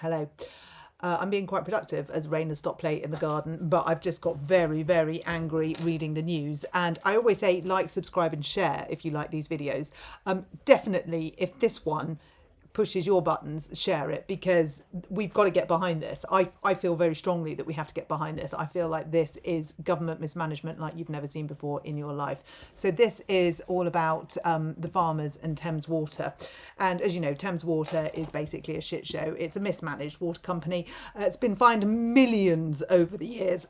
Hello. I'm being quite productive as rain has stopped play in the garden, but I've just got very, very angry reading the news. And I always say like, subscribe and share if you like these videos. Definitely, if this one pushes your buttons, share it, because we've got to get behind this. I feel very strongly that we have to get behind this. I feel like this is government mismanagement like you've never seen before in your life. So this is all about the farmers and Thames Water. And as you know, Thames Water is basically a shit show. It's a mismanaged water company. It's been fined millions over the years.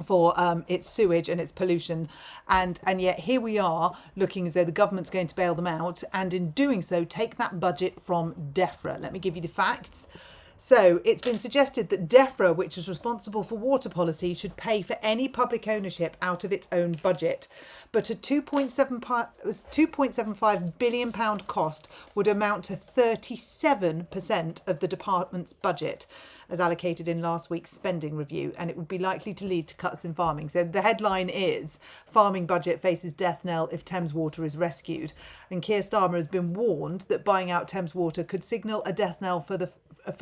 For its sewage and its pollution, and yet here we are looking as though the government's going to bail them out, and in doing so take that budget from Defra. Let me give you the facts. So it's been suggested that Defra, which is responsible for water policy, should pay for any public ownership out of its own budget. But a £2.75 billion cost would amount to 37% of the department's budget, as allocated in last week's spending review, and it would be likely to lead to cuts in farming. So the headline is, farming budget faces death knell if Thames Water is rescued. And Keir Starmer has been warned that buying out Thames Water could signal a death knell for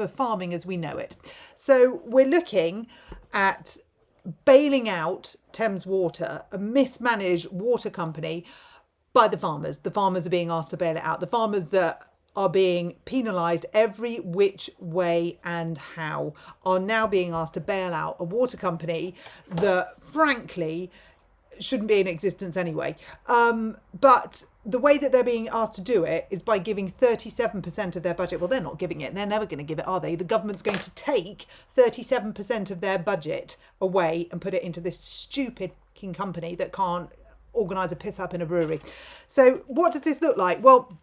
farming as we know it. So we're looking at bailing out Thames Water, a mismanaged water company, by the farmers. The farmers are being asked to bail it out. The farmers that are being penalised every which way and how are now being asked to bail out a water company that frankly shouldn't be in existence anyway. But the way that they're being asked to do it is by giving 37% of their budget. Well, they're not giving it. They're never going to give it, are they? The government's going to take 37% of their budget away and put it into this stupid company that can't organise a piss up in a brewery. So what does this look like? Well,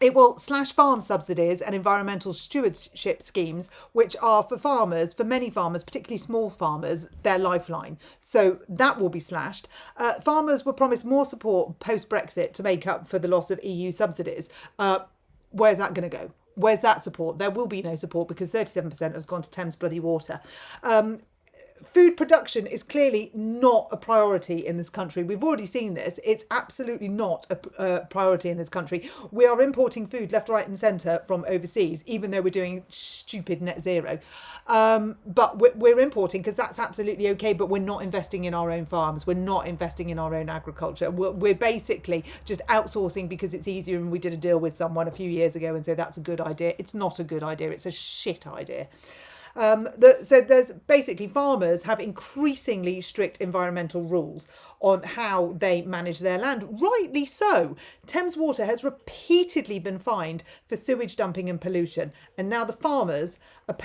it will slash farm subsidies and environmental stewardship schemes, which are for farmers, for many farmers, particularly small farmers, their lifeline. So that will be slashed. Farmers were promised more support post-Brexit to make up for the loss of EU subsidies. Where's that going to go? Where's that support? There will be no support because 37% has gone to Thames bloody Water. Food production is clearly not a priority in this country. We've already seen this. It's absolutely not a priority in this country. We are importing food left, right and centre from overseas, even though we're doing stupid net zero. But we're importing because that's absolutely okay, but we're not investing in our own farms. We're not investing in our own agriculture. We're basically just outsourcing because it's easier, and we did a deal with someone a few years ago and so that's a good idea. It's not a good idea. It's a shit idea. So there's basically, farmers have increasingly strict environmental rules on how they manage their land. Rightly so. Thames Water has repeatedly been fined for sewage dumping and pollution, and now the farmers are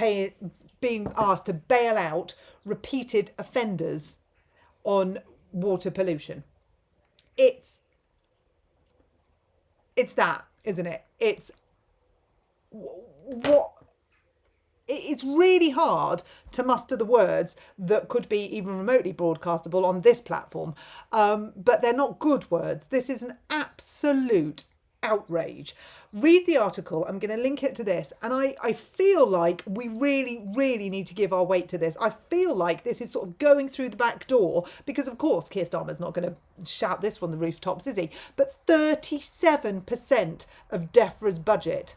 being asked to bail out repeated offenders on water pollution. It's that, isn't it? It's what. It's really hard to muster the words that could be even remotely broadcastable on this platform, but they're not good words. This is an absolute outrage. Read the article. I'm going to link it to this, and I feel like we really, really need to give our weight to this. I feel like this is sort of going through the back door because, of course, Keir Starmer's not going to shout this from the rooftops, is he? But 37% of Defra's budget.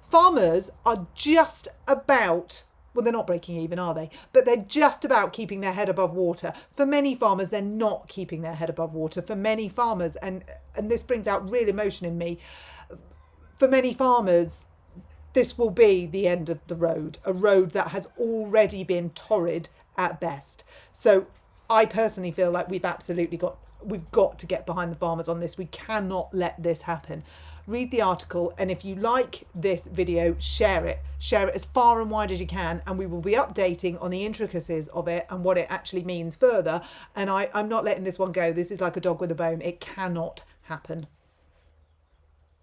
Farmers are just about, well, they're not breaking even, are they? But they're just about keeping their head above water. For many farmers, they're not keeping their head above water. For many farmers, and this brings out real emotion in me, for many farmers, this will be the end of the road, a road that has already been torrid at best. So I personally feel like we've got to get behind the farmers on this. We cannot let this happen. Read the article, and if you like this video, share it as far and wide as you can, and we will be updating on the intricacies of it and what it actually means further. And I'm not letting this one go. This is like a dog with a bone. It cannot happen.